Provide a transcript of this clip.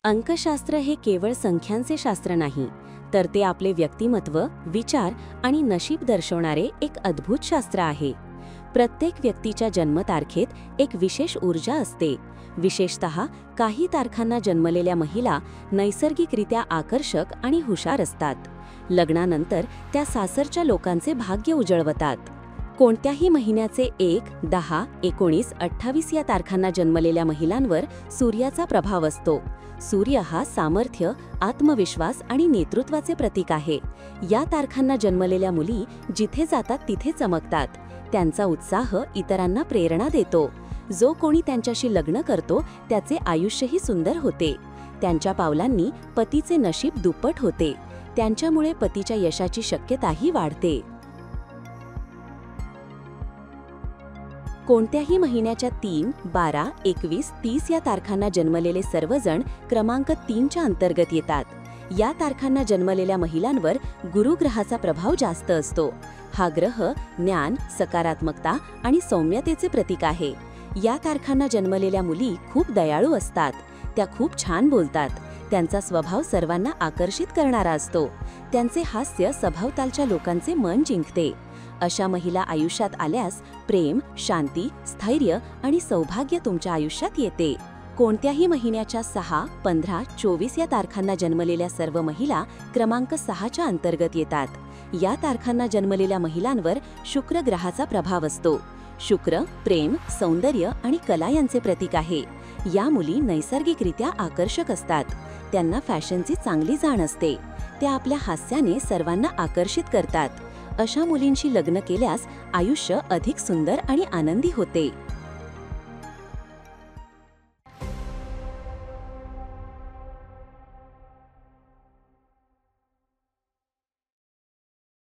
अंकशास्त्र हे केवळ संख्यांचे शास्त्र नाही, तर ते आपले व्यक्तिमत्व, विचार आणि नशीब दर्शवणारे एक अद्भुत शास्त्र आहे. प्रत्येक व्यक्तीच्या जन्मतारखेत एक विशेष ऊर्जा असते. विशेषतः काही तारखांना जन्मलेल्या महिला नैसर्गिकरित्या आकर्षक आणि हुशार असतात. लग्नानंतर त्या सासरच्या लोकांचे भाग्य उजळवतात. कोणत्याही महिन्याचे 1, 10, 19, 28 या तारखांना जन्मलेल्या महिलांवर सूर्याचा प्रभाव असतो. सूर्य हा सामर्थ्य, आत्मविश्वास आणि नेतृत्वाचे प्रतीक आहे. या तारखांना जन्मलेल्या मुली जिथे जातात तिथे चमकतात. त्यांचा उत्साह इतरांना प्रेरणा देतो. जो कोणी त्यांच्याशी लग्न करतो त्याचे आयुष्यही सुंदर होते. त्यांच्या पावलांनी पतीचे नशीब दुप्पट होते. त्यांच्यामुळे पतीच्या यशाची शक्यताही वाढते. कोणत्याही महिन्याच्या 3, 12, 21, 30 या तारखांना जन्मलेले सर्वजण क्रमांक 3च्या अंतर्गत येतात. या तारखांना जन्मलेल्या महिलांवर गुरुग्रहाचा प्रभाव जास्त असतो. हा ग्रह ज्ञान, सकारात्मकता आणि सौम्यतेचे प्रतीक आहे. या तारखांना जन्मलेल्या मुली खूप दयाळू असतात. त्या खूप छान बोलतात. त्यांचा स्वभाव सर्वांना आकर्षित करणारा असतो. त्यांचे हास्य सभोवतालच्या लोकांचे मन जिंकते. अशा महिला आयुष्यात आल्यास प्रेम, शांती, स्थैर्य आणि सौभाग्य तुमच्या आयुष्यात येते. कोणत्याही महिन्याच्या 6, 15, 24 या तारखांना जन्मलेल्या सर्व महिला क्रमांक 6च्या अंतर्गत येतात. या तारखांना जन्मलेल्या महिलांवर शुक्र ग्रहाचा प्रभाव असतो. शुक्र प्रेम, सौंदर्य आणि कला यांचे प्रतीक आहे. या मुली नैसर्गिकरित्या आकर्षक असतात. त्यांना फॅशनची चांगली जाण असते. त्या आपल्या हास्याने सर्वांना आकर्षित करतात. अशा मुलींशी लग्न केल्यास आयुष्य अधिक सुंदर आणि आनंदी होते.